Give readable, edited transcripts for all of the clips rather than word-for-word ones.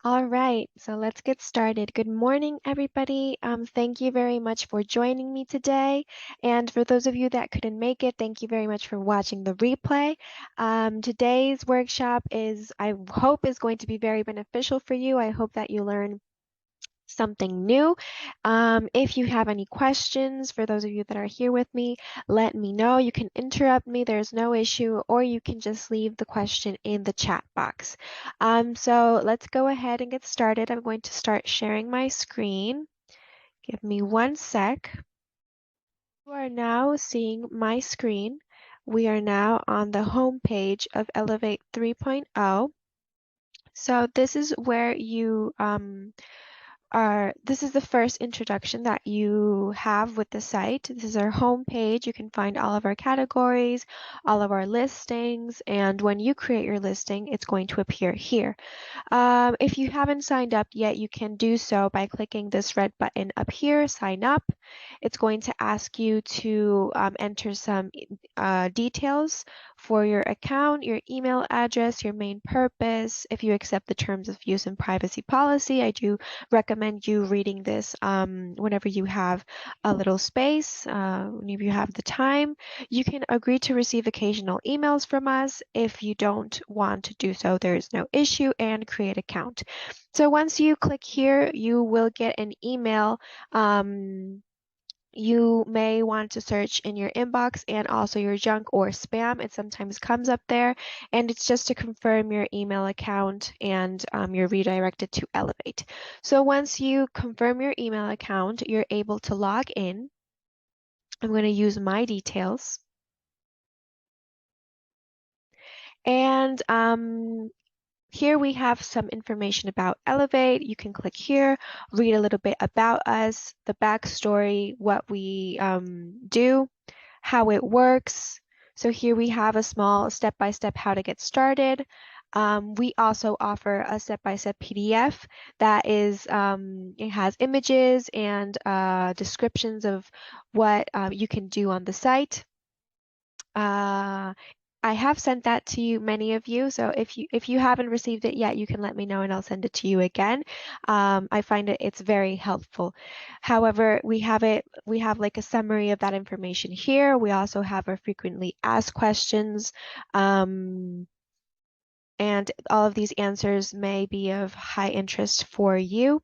All right, so let's get started. Good morning, everybody. Thank you very much for joining me today. And for those of you that couldn't make it, thank you very much for watching the replay. Today's workshop I hope, is going to be very beneficial for you. I hope that you learn something new. If you have any questions, for those of you that are here with me, let me know. You can interrupt me, there's no issue, or you can just leave the question in the chat box. So let's go ahead and get started. I'm going to start sharing my screen. Give me one sec. You are now seeing my screen. We are now on the home page of Elevate 3.0. So this is where this is the first introduction that you have with the site. This is our home page. You can find all of our categories, all of our listings, and when you create your listing, it's going to appear here. If you haven't signed up yet, you can do so by clicking this red button up here, sign up. It's going to ask you to enter some details for your account, your email address, your main purpose. If you accept the terms of use and privacy policy, I do recommend you reading this whenever you have a little space, whenever you have the time. You can agree to receive occasional emails from us. If you don't want to do so, there is no issue, and create account. So once you click here, you will get an email. You may want to search in your inbox and also your junk or spam. It sometimes comes up there, and it's just to confirm your email account, and you're redirected to Elevate. So once you confirm your email account, you're able to log in. I'm going to use my details. And here we have some information about Elevate. You can click here, read a little bit about us, the backstory, what we do, how it works. So here we have a small step-by-step how to get started. We also offer a step-by-step PDF that it has images and descriptions of what you can do on the site. I have sent that to you, many of you. So if you haven't received it yet, you can let me know and I'll send it to you again. I find it's very helpful. However, we have like a summary of that information here. We also have our frequently asked questions. And all of these answers may be of high interest for you.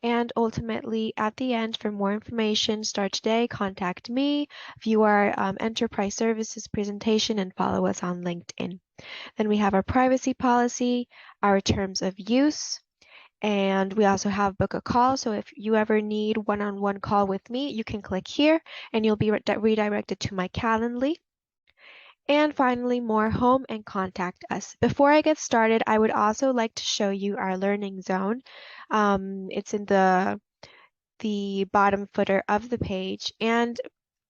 And ultimately, at the end, for more information, start today, contact me, view our enterprise services presentation, and follow us on LinkedIn. Then we have our privacy policy, our terms of use, and we also have book a call. So if you ever need one-on-one call with me, you can click here and you'll be redirected to my Calendly. And finally, more home and contact us. Before I get started, I would also like to show you our learning zone. It's in the bottom footer of the page, and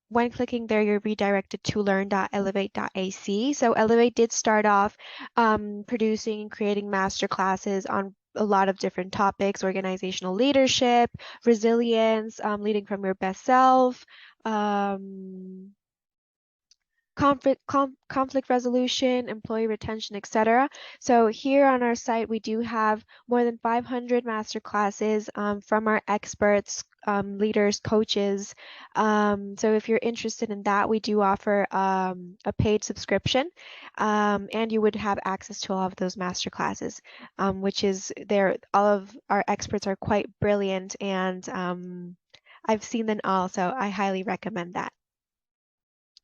when clicking there, you're redirected to learn.elevate.ac. So Elevate did start off producing and creating master classes on a lot of different topics: organizational leadership, resilience, leading from your best self, conflict resolution, employee retention, etc. So here on our site, we do have more than 500 master classes from our experts, leaders, coaches. So if you're interested in that, we do offer a paid subscription, and you would have access to all of those master classes, which is there. All of our experts are quite brilliant, and I've seen them all, so I highly recommend that.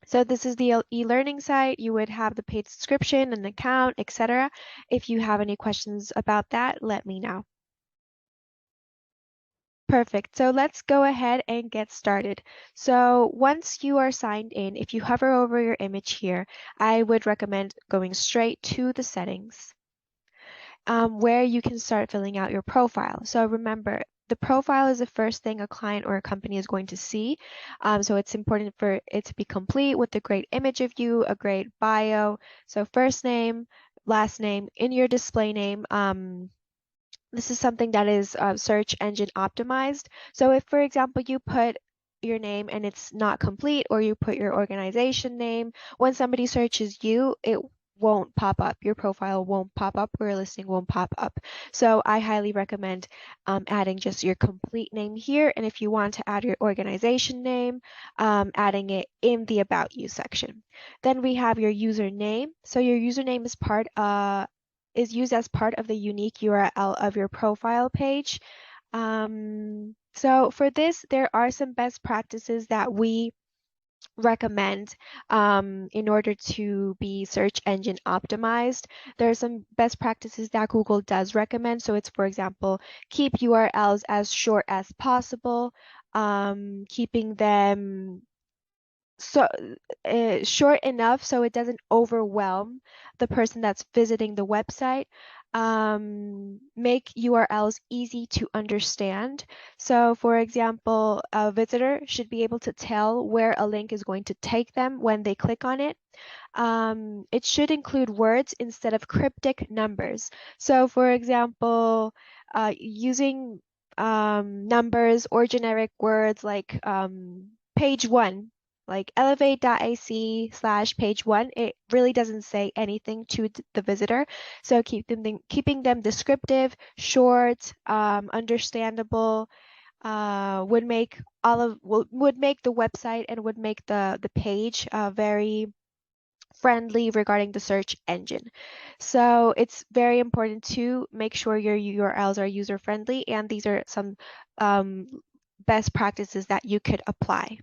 So this is the e-learning site. You would have the paid subscription, an account, etc. If you have any questions about that, let me know. Perfect. So let's go ahead and get started. So once you are signed in, if you hover over your image here, I would recommend going straight to the settings, where you can start filling out your profile. So remember, the profile is the first thing a client or a company is going to see. So it's important for it to be complete with a great image of you, a great bio. So first name, last name, in your display name. This is something that is search engine optimized. So if, for example, you put your name and it's not complete, or you put your organization name, when somebody searches you, won't pop up. Your profile won't pop up or your listing won't pop up. So I highly recommend adding just your complete name here. And if you want to add your organization name, adding it in the About You section. Then we have your username. So your username is used as part of the unique URL of your profile page. So for this, there are some best practices that we recommend in order to be search engine optimized. There are some best practices that Google does recommend. So it's, for example, keep URLs as short as possible, keeping them so short enough so it doesn't overwhelm the person that's visiting the website. Make URLs easy to understand. So for example, a visitor should be able to tell where a link is going to take them when they click on it. It should include words instead of cryptic numbers. So for example, using numbers or generic words like page one, like elevate.ac/page one, it really doesn't say anything to the visitor. So keeping them descriptive, short, understandable, would make the website and would make the page very friendly regarding the search engine. So it's very important to make sure your URLs are user friendly, and these are some um, best practices that you could apply.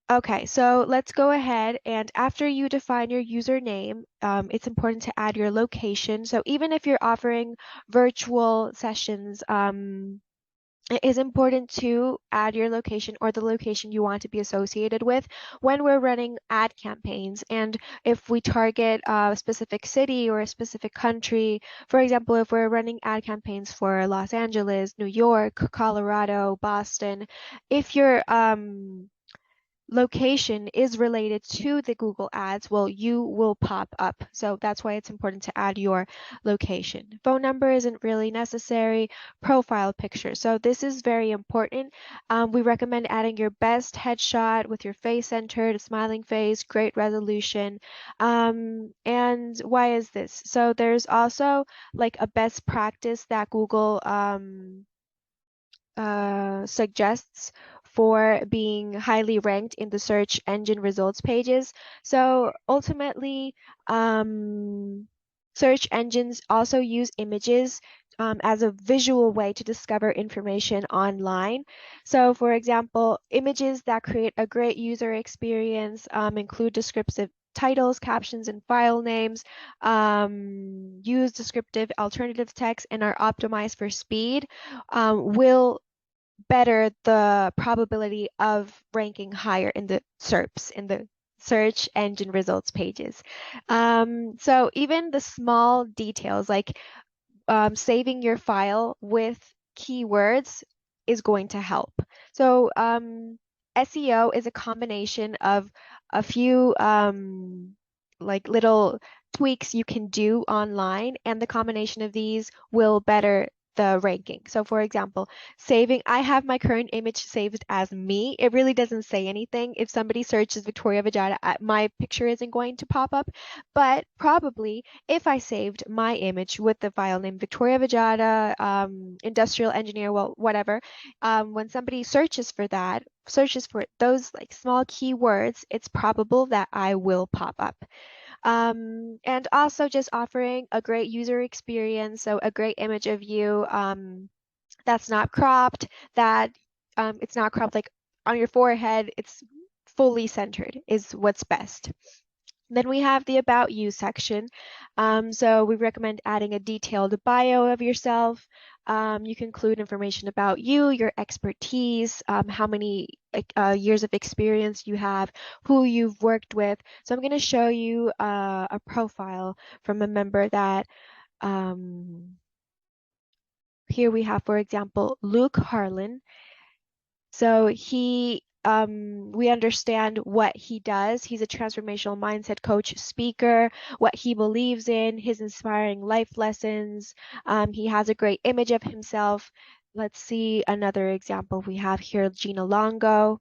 Okay, so let's go ahead, and after you define your username, it's important to add your location. So even if you're offering virtual sessions, it is important to add your location or the location you want to be associated with when we're running ad campaigns. And if we target a specific city or a specific country, for example, if we're running ad campaigns for Los Angeles, New York, Colorado, Boston, if your location is related to the Google Ads, well, you will pop up. So that's why it's important to add your location. Phone number isn't really necessary. Profile picture. So this is very important. We recommend adding your best headshot with your face centered, a smiling face, great resolution. And why is this? So there's also like a best practice that Google suggests for being highly ranked in the search engine results pages. So ultimately, search engines also use images as a visual way to discover information online. So for example, images that create a great user experience include descriptive titles, captions, and file names, use descriptive alternative text, and are optimized for speed, will better the probability of ranking higher in the SERPs, in the search engine results pages. So even the small details like saving your file with keywords is going to help. So SEO is a combination of a few like little tweaks you can do online, and the combination of these will better the ranking. So for example, I have my current image saved as me. It really doesn't say anything. If somebody searches Victoria Vajada, my picture isn't going to pop up, but probably if I saved my image with the file name Victoria Vajada, industrial engineer, well, whatever, when somebody searches for that, searches for those like small keywords, it's probable that I will pop up. And also just offering a great user experience, so a great image of you that's not cropped, that it's not cropped like on your forehead, it's fully centered is what's best. Then we have the About You section. So we recommend adding a detailed bio of yourself. You can include information about you, your expertise, how many years of experience you have, who you've worked with. So I'm going to show you a profile from a member that here we have, for example, Luke Harlan. So we understand what he does. He's a transformational mindset coach, speaker, what he believes in, his inspiring life lessons. He has a great image of himself. Let's see another example. We have here Gina Longo.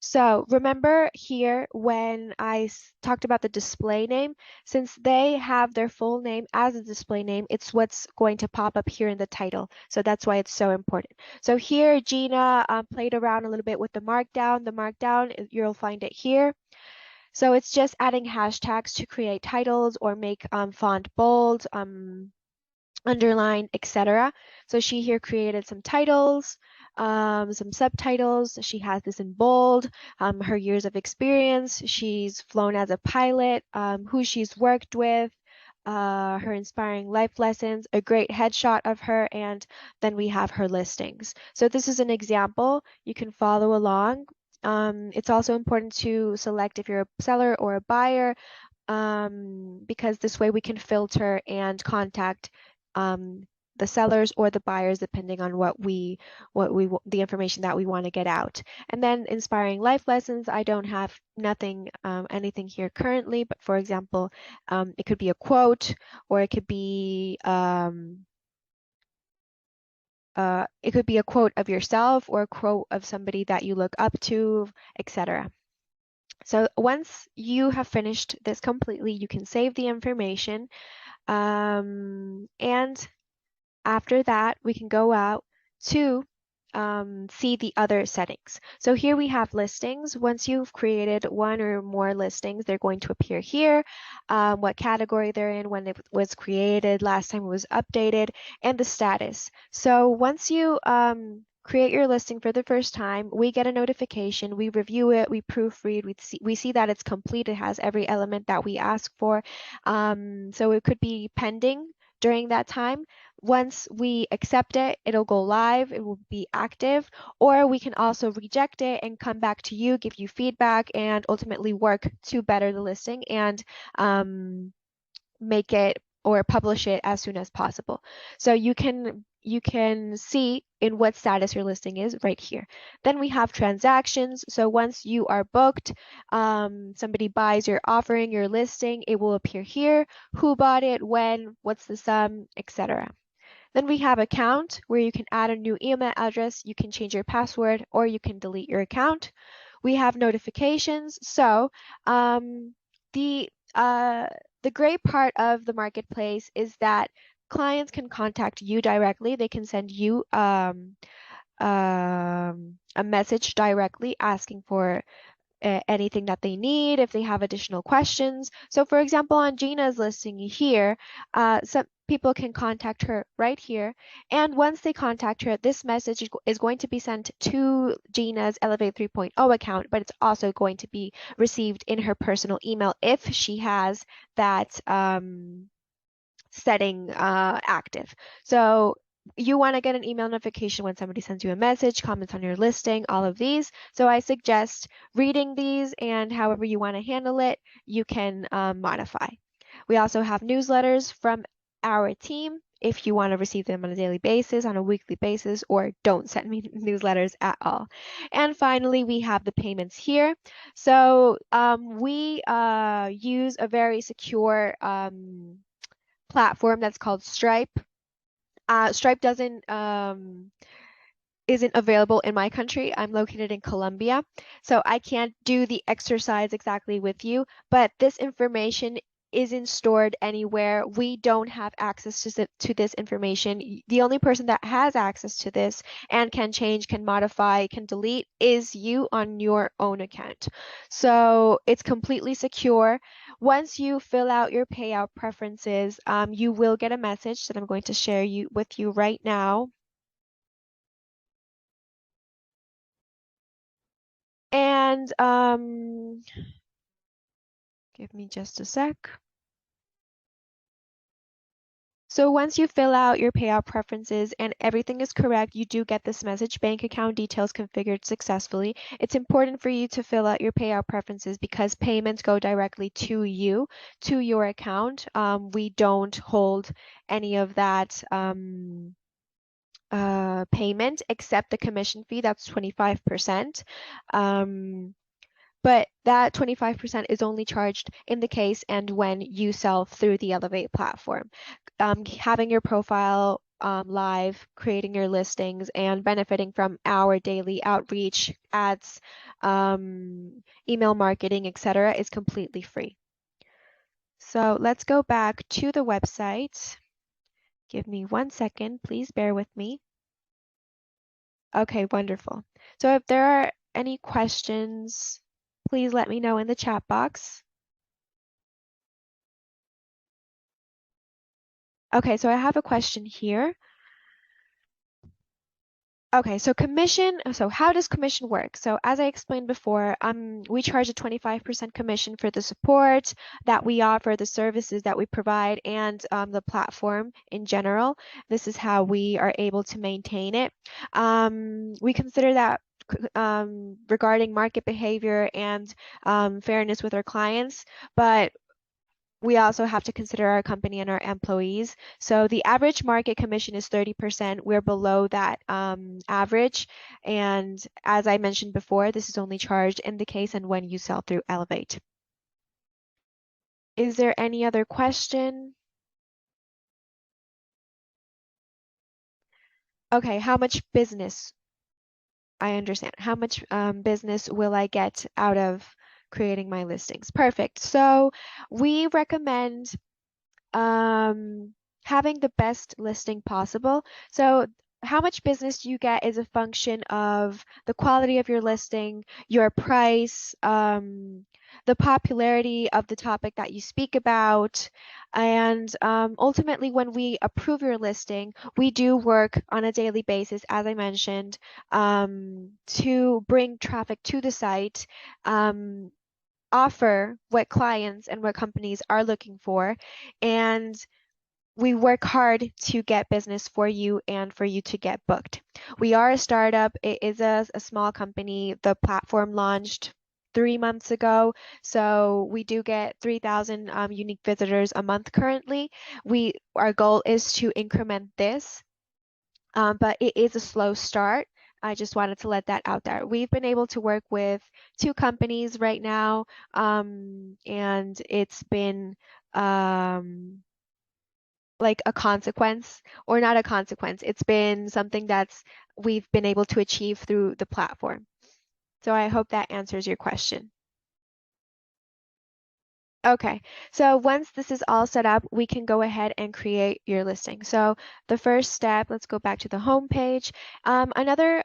So remember here when I talked about the display name, since they have their full name as a display name, it's what's going to pop up here in the title. So that's why it's so important. So here, Gina played around a little bit with the markdown. The markdown, you'll find it here. So it's just adding hashtags to create titles or make font bold, underline, etc. So she here created some titles, some subtitles. She has this in bold, her years of experience. She's flown as a pilot, who she's worked with, her inspiring life lessons, a great headshot of her, and then we have her listings. So this is an example. You can follow along. It's also important to select if you're a seller or a buyer, because this way we can filter and contact the sellers or the buyers depending on the information that we want to get out. And then inspiring life lessons, I don't have anything here currently, but for example, it could be a quote, or it could be a quote of yourself or a quote of somebody that you look up to, etc. So once you have finished this completely, you can save the information. And after that, we can go out to see the other settings. So here we have listings. Once you've created one or more listings, they're going to appear here, what category they're in, when it was created, last time it was updated, and the status. So once you create your listing for the first time, we get a notification, we review it, we proofread, we see that it's complete, it has every element that we ask for. So it could be pending during that time. Once we accept it, it'll go live, it will be active, or we can also reject it and come back to you, give you feedback, and ultimately work to better the listing and make it or publish it as soon as possible. So you can see in what status your listing is right here. Then we have transactions. So once you are booked, somebody buys your offering, your listing, it will appear here, who bought it, when, what's the sum, etc. Then we have account, where you can add a new email address, you can change your password, or you can delete your account. We have notifications. So the great part of the marketplace is that clients can contact you directly. They can send you a message directly asking for anything that they need, if they have additional questions. So for example, on Gina's listing here, some people can contact her right here. And once they contact her, this message is going to be sent to Gina's Elevate 3.0 account, but it's also going to be received in her personal email if she has that setting active. So you want to get an email notification when somebody sends you a message, comments on your listing, all of these. So I suggest reading these, and however you want to handle it, you can modify. We also have newsletters from our team if you want to receive them on a daily basis, on a weekly basis, or don't send me newsletters at all. And finally, we have the payments here. So we use a very secure platform that's called Stripe. Stripe isn't available in my country. I'm located in Colombia, so I can't do the exercise exactly with you, but this information isn't stored anywhere. We don't have access to this information. The only person that has access to this and can change, can modify, can delete is you on your own account. So it's completely secure. Once you fill out your payout preferences, you will get a message that I'm going to share with you right now. And give me just a sec. So once you fill out your payout preferences and everything is correct, you do get this message, bank account details configured successfully. It's important for you to fill out your payout preferences because payments go directly to you, to your account. We don't hold any of that payment except the commission fee, that's 25%. But that 25% is only charged in the case and when you sell through the Elevate platform. Having your profile live creating your listings and benefiting from our daily outreach, ads, email marketing, etc., is completely free. So let's go back to the website. Give me 1 second, please bear with me. Okay, wonderful. So if there are any questions, please let me know in the chat box. Okay, so I have a question here. Okay, so how does commission work? So as I explained before, we charge a 25% commission for the support that we offer, the services that we provide, and the platform in general. This is how we are able to maintain it. We consider that regarding market behavior and fairness with our clients, but we also have to consider our company and our employees. So the average market commission is 30%. We're below that average. And as I mentioned before, this is only charged in the case and when you sell through Elevate. Is there any other question? Okay, how much business? I understand. How much business will I get out of creating my listings? Perfect. So we recommend um, having the best listing possible. So how much business you get is a function of the quality of your listing, your price, the popularity of the topic that you speak about, and ultimately, when we approve your listing, we do work on a daily basis, as I mentioned, to bring traffic to the site. Offer what clients and what companies are looking for, and we work hard to get business for you and for you to get booked. We are a startup. It is a small company. The platform launched 3 months ago, so we do get 3,000 unique visitors a month currently. Our goal is to increment this, but it is a slow start. I just wanted to let that out there. We've been able to work with 2 companies right now, and it's been like a consequence, or not a consequence. It's been something we've been able to achieve through the platform. So I hope that answers your question. Okay, so once this is all set up, we can go ahead and create your listing. So the first step, let's go back to the home page. Another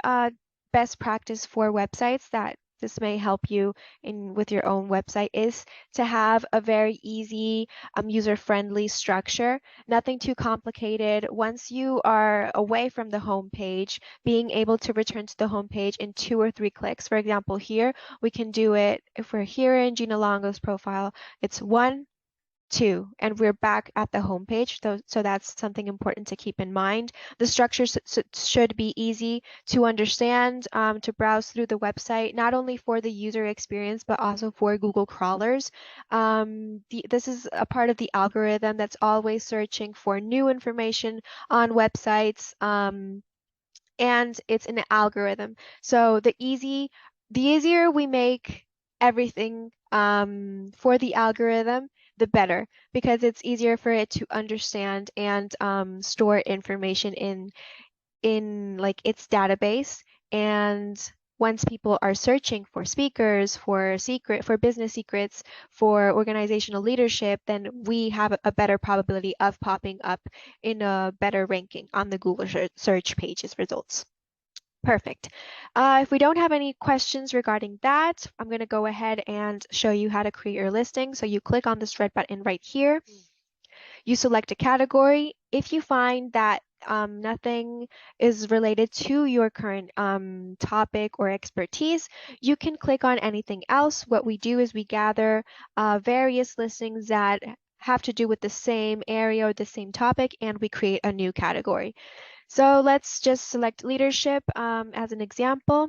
best practice for websites that this may help you with your own website is to have a very easy, user-friendly structure, nothing too complicated. Once you are away from the home page, being able to return to the home page in 2 or 3 clicks. For example, here, we can do it if we're here in Gina Longo's profile. It's 1, 2, and we're back at the home page. So that's something important to keep in mind. The structure should be easy to understand, to browse through the website, not only for the user experience, but also for Google crawlers. This is a part of the algorithm that's always searching for new information on websites. And it's an algorithm. So the easier we make everything for the algorithm, the better, because it's easier for it to understand and store information in like its database. And once people are searching for speakers, for business secrets, for organizational leadership, then we have a better probability of popping up in a better ranking on the Google search pages results. Perfect. If we don't have any questions regarding that, I'm going to go ahead and show you how to create your listing. So you click on this red button right here. You select a category. If you find that nothing is related to your current topic or expertise, you can click on anything else. What we do is we gather various listings that have to do with the same area or the same topic, and we create a new category. So let's just select leadership as an example.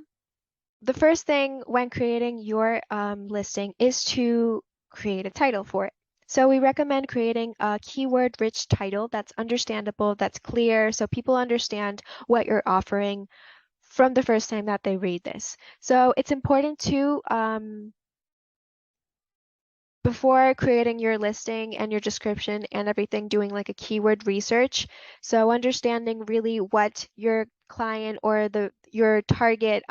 The first thing when creating your listing is to create a title for it. So we recommend creating a keyword-rich title that's understandable, that's clear, so people understand what you're offering from the first time that they read this. So it's important to before creating your listing and your description and everything, doing like a keyword research. So understanding really what your client or your target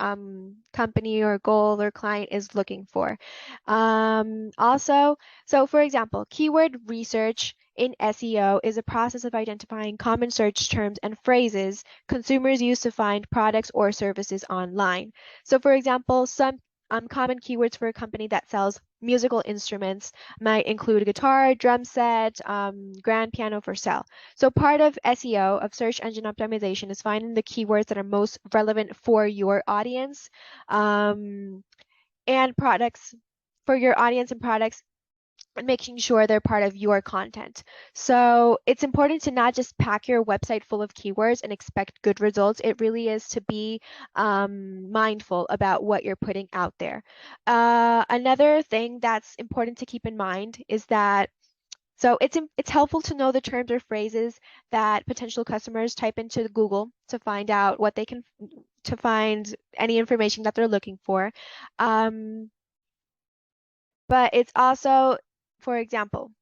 company or goal or client is looking for. Also, so for example, keyword research in SEO is a process of identifying common search terms and phrases consumers use to find products or services online. So for example, some common keywords for a company that sells musical instruments might include guitar, drum set, grand piano for sale. So part of SEO, of search engine optimization, is finding the keywords that are most relevant for your audience, and products for your audience and products, and making sure they're part of your content. So it's important to not just pack your website full of keywords and expect good results. It really is to be mindful about what you're putting out there. Another thing that's important to keep in mind is that it's helpful to know the terms or phrases that potential customers type into Google to find out what they can to find any information that they're looking for. Um, but it's also, for example,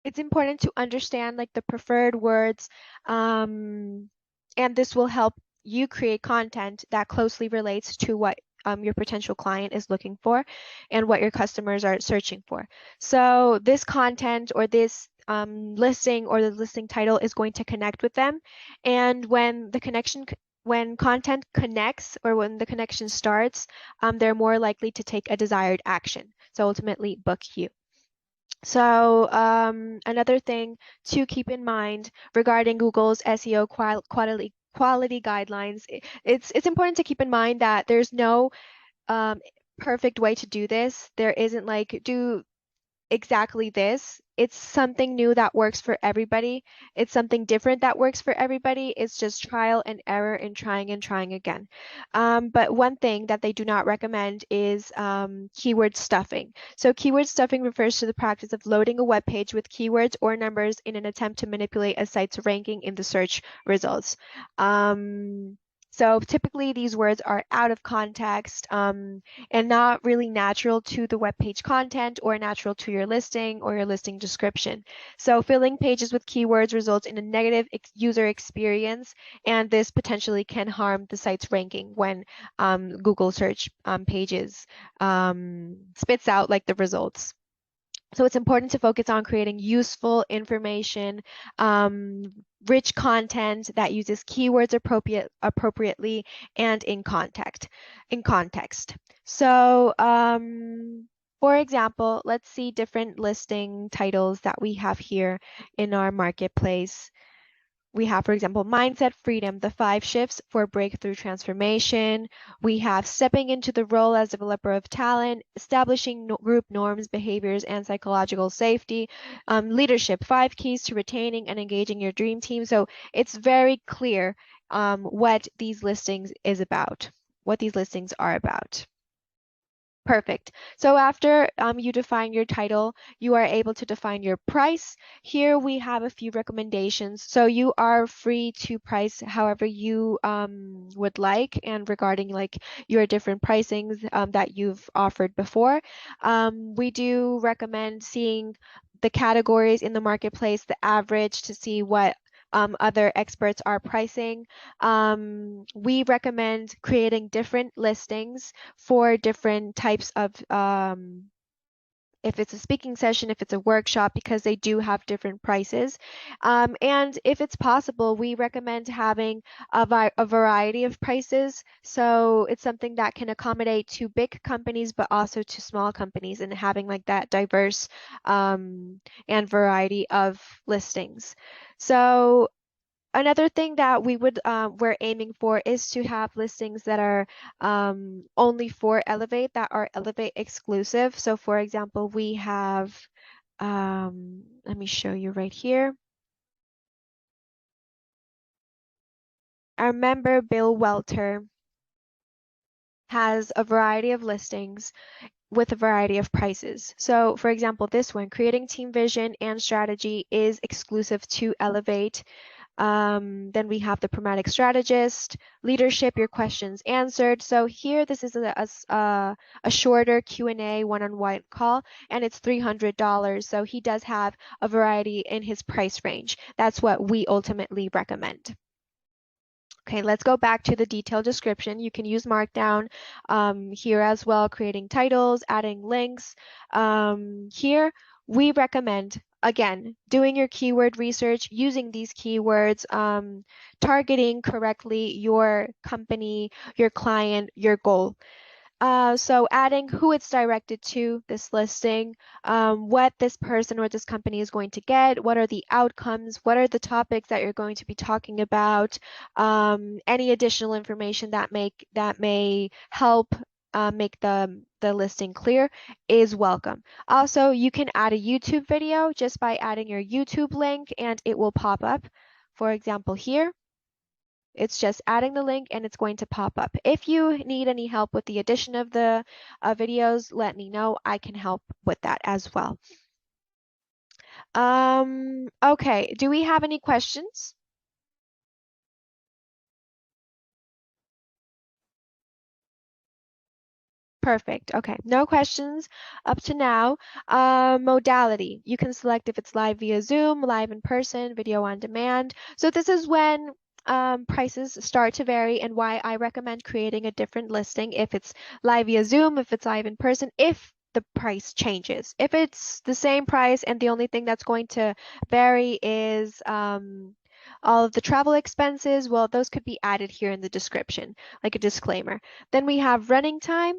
it's important to understand like the preferred words, um, and this will help you create content that closely relates to what your potential client is looking for and what your customers are searching for. So this content or this listing or the listing title is going to connect with them, and when content connects or when the connection starts, they're more likely to take a desired action. So ultimately book you. So another thing to keep in mind regarding Google's SEO quality guidelines, it's important to keep in mind that there's no um, perfect way to do this. There isn't like do exactly this. It's something new that works for everybody. It's something different that works for everybody. It's just trial and error and trying again. But one thing that they do not recommend is keyword stuffing. So keyword stuffing refers to the practice of loading a web page with keywords or numbers in an attempt to manipulate a site's ranking in the search results. So typically these words are out of context. And not really natural to the web page content or natural to your listing or your listing description. So filling pages with keywords results in a negative user experience, and this potentially can harm the site's ranking when Google search pages spits out like the results. So it's important to focus on creating useful information, um, rich content that uses keywords appropriately and in context. In context. So, for example, let's see different listing titles that we have here in our marketplace. We have, for example, Mindset Freedom, the 5 shifts for breakthrough transformation. We have stepping into the role as developer of talent, establishing group norms, behaviors, and psychological safety. Leadership, 5 keys to retaining and engaging your dream team. So it's very clear what these listings is about, what these listings are about. Perfect. So after you define your title, you are able to define your price. Here we have a few recommendations. So you are free to price however you would like, and regarding like your different pricings that you've offered before. We do recommend seeing the categories in the marketplace, the average, to see what other experts are pricing. We recommend creating different listings for different types of if it's a speaking session, if it's a workshop, because they do have different prices. And if it's possible, we recommend having a variety of prices. So it's something that can accommodate to big companies, but also to small companies, and having like that diverse and variety of listings. So another thing that we're aiming for is to have listings that are only for Elevate, that are Elevate exclusive. So for example, we have, let me show you right here. Our member Bill Welter has a variety of listings with a variety of prices. So for example, this one, creating team vision and strategy, is exclusive to Elevate. Then we have the Pragmatic Strategist, Leadership, your questions answered. So here, this is a shorter Q&A one-on-one call, and it's $300. So he does have a variety in his price range. That's what we ultimately recommend. Okay, let's go back to the detailed description. You can use Markdown here as well, creating titles, adding links. Here, we recommend, again, doing your keyword research, using these keywords, targeting correctly your company, your client, your goal. So adding who it's directed to, this listing, what this person or this company is going to get, what are the outcomes, what are the topics that you're going to be talking about, any additional information that may help make the listing clear is welcome. Also, you can add a YouTube video just by adding your YouTube link and it will pop up. For example, here. It's just adding the link and it's going to pop up. If you need any help with the addition of the videos, let me know. I can help with that as well. Okay, do we have any questions? Perfect. Okay, no questions up to now. Modality, you can select if it's live via Zoom, live in person, video on demand. So this is when prices start to vary and why I recommend creating a different listing if it's live via Zoom, if it's live in person, if the price changes. If it's the same price and the only thing that's going to vary is all of the travel expenses, well, those could be added here in the description, like a disclaimer. Then we have running time.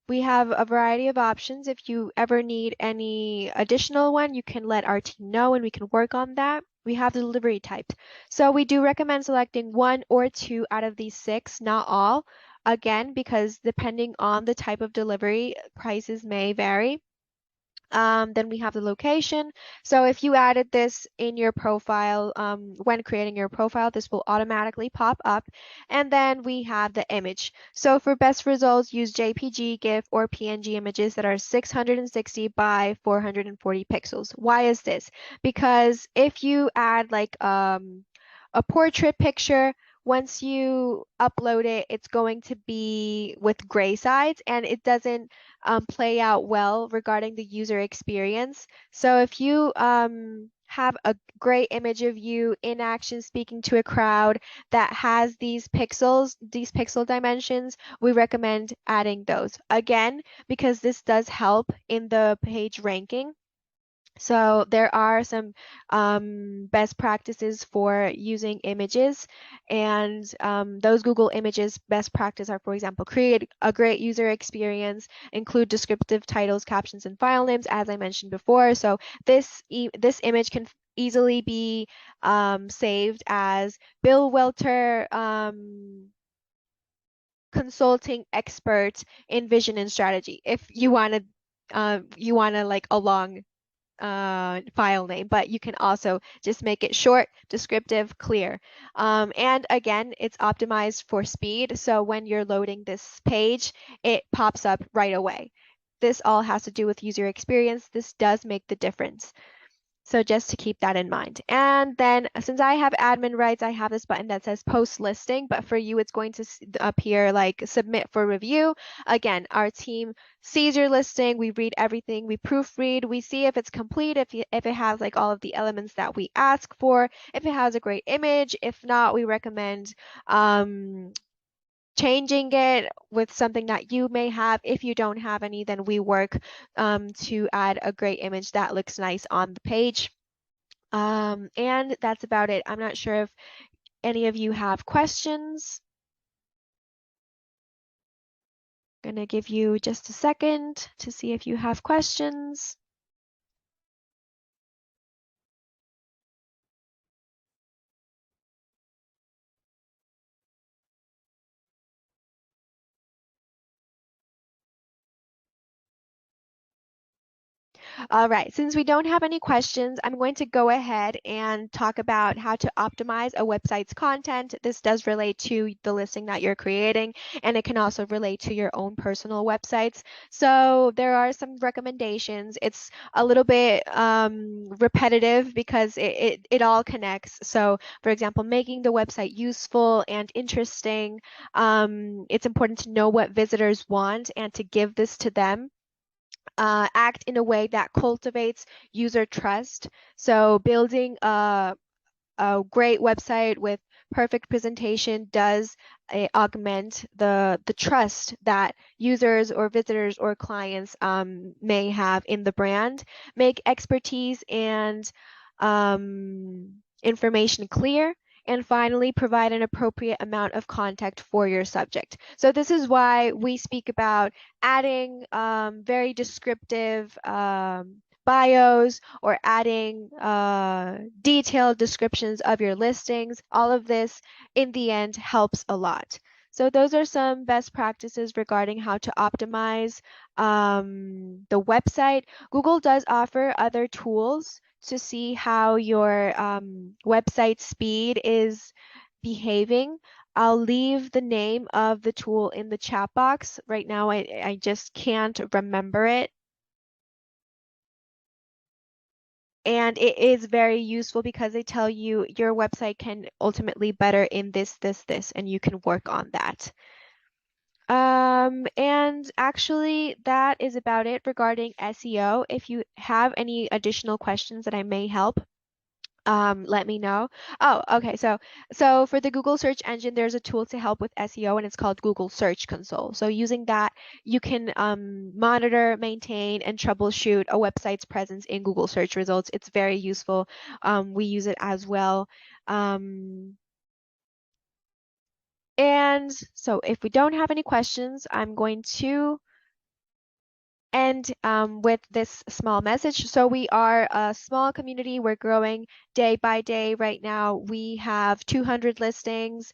We have a variety of options. If you ever need any additional one, you can let our team know and we can work on that. We have the delivery type. So we do recommend selecting one or two out of these six, not all. Again, because depending on the type of delivery, prices may vary. Then we have the location. So if you added this in your profile, when creating your profile, this will automatically pop up. And then we have the image. So for best results, use JPG, GIF, or PNG images that are 660 by 440 pixels. Why is this? Because if you add like a portrait picture, once you upload it, it's going to be with gray sides and it doesn't play out well regarding the user experience. So if you have a great image of you in action speaking to a crowd that has these pixel dimensions, we recommend adding those. Again, because this does help in the page ranking. So there are some best practices for using images, and those Google Images best practice are, for example, create a great user experience, include descriptive titles, captions, and file names, as I mentioned before. So this image can easily be saved as Bill Welter, consulting expert in vision and strategy. If you want to like a long file name, but you can also just make it short, descriptive, clear. And again, it's optimized for speed. So when you're loading this page, it pops up right away. This all has to do with user experience. This does make the difference. So just to keep that in mind. And then since I have admin rights, I have this button that says post listing, but for you, it's going to appear like submit for review. Again, our team sees your listing, we read everything, we proofread, we see if it's complete, if it has like all of the elements that we ask for, if it has a great image. If not, we recommend changing it with something that you may have. If you don't have any, then we work to add a great image that looks nice on the page. And that's about it. I'm not sure if any of you have questions. I'm gonna give you just a second to see if you have questions. All right, since we don't have any questions, I'm going to go ahead and talk about how to optimize a website's content. This does relate to the listing that you're creating, and it can also relate to your own personal websites. So there are some recommendations. It's a little bit repetitive because it all connects. So, for example, making the website useful and interesting. It's important to know what visitors want and to give this to them. Act in a way that cultivates user trust. So building a great website with perfect presentation does augment the trust that users or visitors or clients may have in the brand. Make expertise and information clear. And finally, provide an appropriate amount of context for your subject. So this is why we speak about adding very descriptive bios or adding detailed descriptions of your listings. All of this in the end helps a lot. So those are some best practices regarding how to optimize the website. Google does offer other tools to see how your website speed is behaving. I'll leave the name of the tool in the chat box. Right now, I just can't remember it. And it is very useful because they tell you your website can ultimately better in this, and you can work on that. And actually, that is about it regarding SEO. If you have any additional questions that I may help, let me know. Oh, okay. So for the Google search engine, there's a tool to help with SEO, and it's called Google Search Console. So using that, you can monitor, maintain, and troubleshoot a website's presence in Google search results. It's very useful. We use it as well. And so if we don't have any questions, I'm going to end with this small message. So we are a small community. We're growing day by day. Right now, we have 200 listings.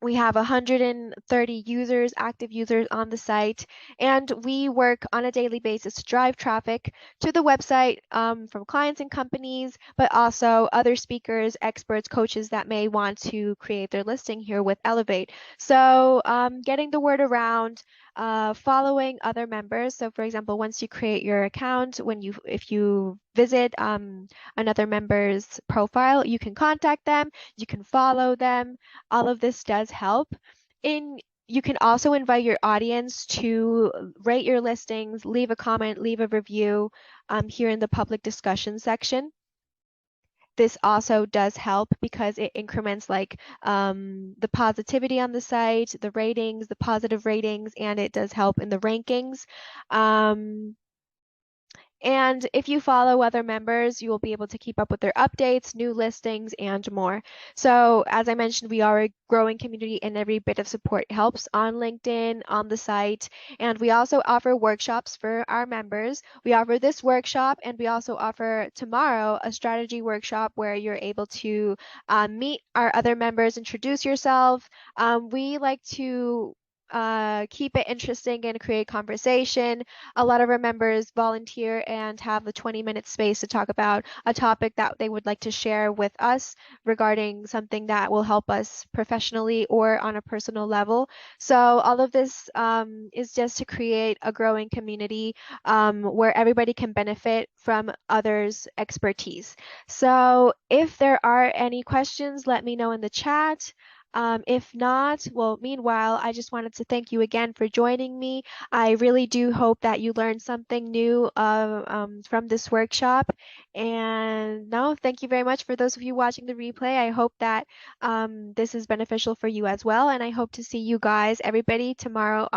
We have 130 users, active users on the site, and we work on a daily basis to drive traffic to the website from clients and companies, but also other speakers, experts, coaches that may want to create their listing here with Elevate. So getting the word around, following other members. So for example, once you create your account, if you visit another member's profile, you can contact them, you can follow them. All of this does help. You can also invite your audience to rate your listings, leave a comment, leave a review here in the public discussion section. This also does help because it increments like the positivity on the site, the ratings, the positive ratings, and it does help in the rankings. And if you follow other members, you will be able to keep up with their updates, new listings, and more. So as I mentioned, we are a growing community and every bit of support helps on LinkedIn, on the site. And we also offer workshops for our members. We offer this workshop and we also offer tomorrow a strategy workshop where you're able to meet our other members, introduce yourself. We like to keep it interesting and create conversation. A lot of our members volunteer and have the 20-minute space to talk about a topic that they would like to share with us regarding something that will help us professionally or on a personal level. So all of this is just to create a growing community where everybody can benefit from others' expertise. So if there are any questions, let me know in the chat. If not, well, meanwhile, I just wanted to thank you again for joining me. I really do hope that you learned something new from this workshop. And no, thank you very much for those of you watching the replay. I hope that this is beneficial for you as well. And I hope to see you guys, everybody, tomorrow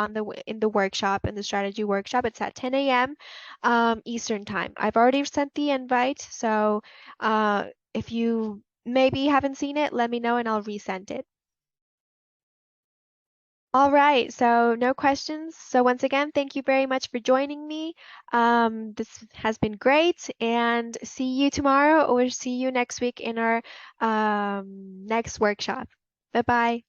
in the workshop, in the strategy workshop. It's at 10 a.m. Eastern time. I've already sent the invite, so if you maybe haven't seen it, let me know and I'll resend it. All right, so no questions. So once again, thank you very much for joining me. This has been great, and see you tomorrow or see you next week in our next workshop. Bye-bye.